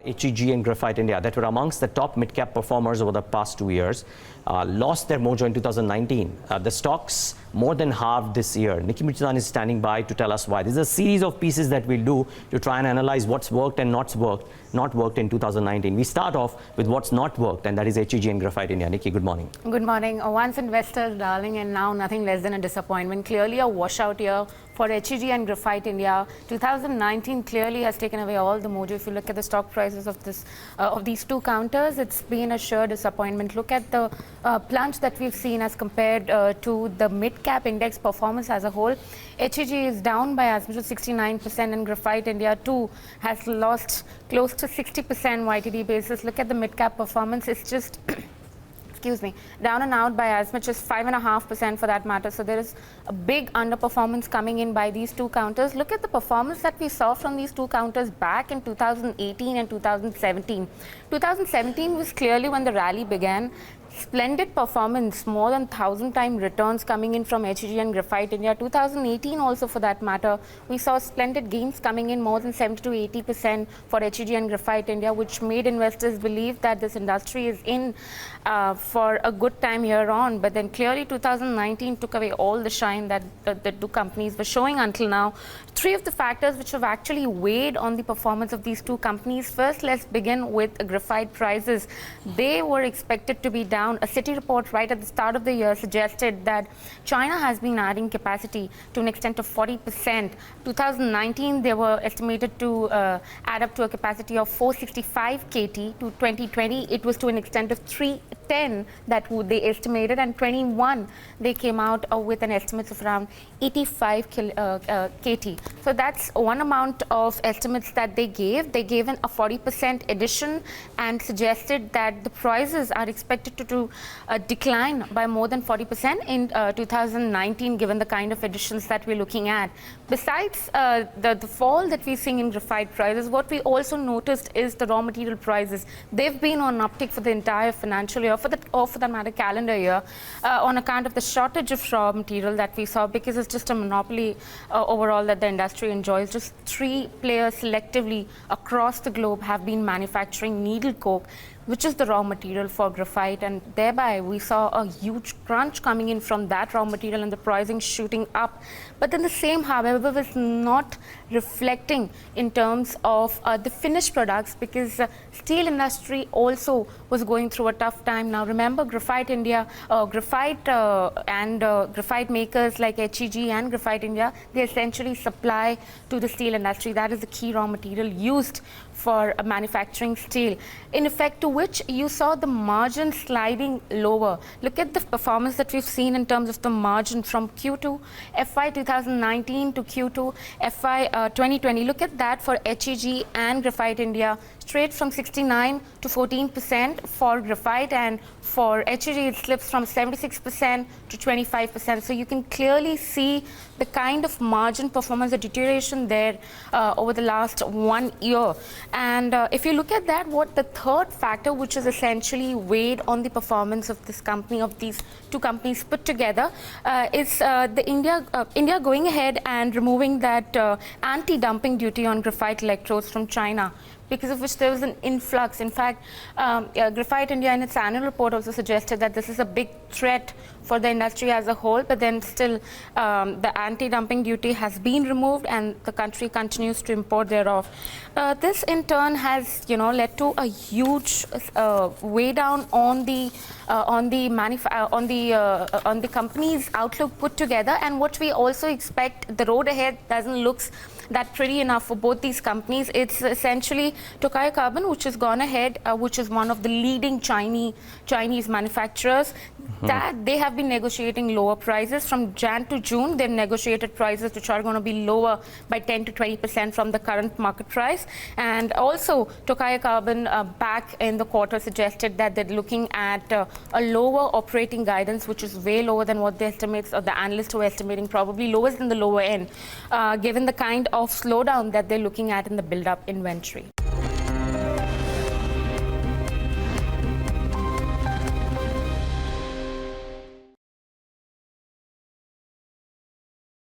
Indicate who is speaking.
Speaker 1: HEG and Graphite India, that were amongst the top mid-cap performers over the past 2 years, lost their mojo in 2019. The stocks more than halved this year. Nikki Michidan is standing by to tell us why. This is a series of pieces that we'll do to try and analyze what's worked and not worked in 2019. We start off with what's not worked, and that is HEG and Graphite India. Nikki, good morning.
Speaker 2: Good morning. Once investors, darling, and now nothing less than a disappointment. Clearly a washout year for HEG and Graphite India. 2019 clearly has taken away all the mojo. If you look at the stock prices of these two counters, it's been a sure disappointment. Look at the plunge that we've seen as compared to the mid-cap index performance as a whole. HEG is down by as much as 69%, and Graphite India too has lost close to 60% YTD basis. Look at the mid-cap performance. It's just excuse me, down and out by as much as 5.5% for that matter. So there is a big underperformance coming in by these two counters. Look at the performance that we saw from these two counters back in 2018 and 2017. 2017 was clearly when the rally began. Splendid performance, more than 1,000-time returns coming in from HEG and Graphite India. 2018 also, for that matter, we saw splendid gains coming in, more than 70 to 80% for HEG and Graphite India, which made investors believe that this industry is in for a good time here on. But then clearly 2019 took away all the shine that the two companies were showing until now. Three of the factors which have actually weighed on the performance of these two companies. First, let's begin with graphite prices. They were expected to be down. A Citi report right at the start of the year suggested that China has been adding capacity to an extent of 40%. 2019, they were estimated to add up to a capacity of 465 KT. To 2020, it was to an extent of 310 that they estimated, and 21, they came out with an estimate of around 85 KT. So that's one amount of estimates that they gave. They gave a 40% addition and suggested that the prices are expected to decline by more than 40% in 2019, given the kind of additions that we're looking at. Besides the fall that we're seeing in graphite prices, what we also noticed is the raw material prices. They've been on an uptick for the entire financial year, or for that matter calendar year, on account of the shortage of raw material that we saw, because it's just a monopoly overall that the industry enjoys. Just 3 players selectively across the globe have been manufacturing needle coke, which is the raw material for graphite, and thereby we saw a huge crunch coming in from that raw material and the pricing shooting up. But then the same, however, was not reflecting in terms of the finished products, because steel industry also was going through a tough time. Now remember, Graphite India, graphite makers like HEG and Graphite India, they essentially supply to the steel industry. That is the key raw material used for manufacturing steel, in effect to which you saw the margin sliding lower. Look at the performance that we've seen in terms of the margin from Q2 FY 2019 to Q2 FY 2020. Look at that for HEG and Graphite India, straight from 69 to 14% for graphite, and for HEG it slips from 76% to 25%. So you can clearly see the kind of margin performance, the deterioration there over the last 1 year. And if you look at that, what the third factor which is essentially weighed on the performance of this company, of these two companies put together, is the India going ahead and removing that anti-dumping duty on graphite electrodes from China, because of which there was an influx. In fact, Graphite India in its annual report also suggested that this is a big threat for the industry as a whole, but then still the anti-dumping duty has been removed and the country continues to import thereof. This in turn has led to a huge weigh down on the company's outlook put together. And what we also expect, the road ahead doesn't look that pretty enough for both these companies. It's essentially Tokai Carbon, which has gone ahead, which is one of the leading Chinese manufacturers, that they have been negotiating lower prices. From Jan to June, they've negotiated prices which are going to be lower by 10 to 20% from the current market price. And also Tokai Carbon back in the quarter suggested that they're looking at a lower operating guidance, which is way lower than what the estimates or the analysts were estimating, probably lowest in the lower end, given the kind of slowdown that they're looking at in the build-up inventory.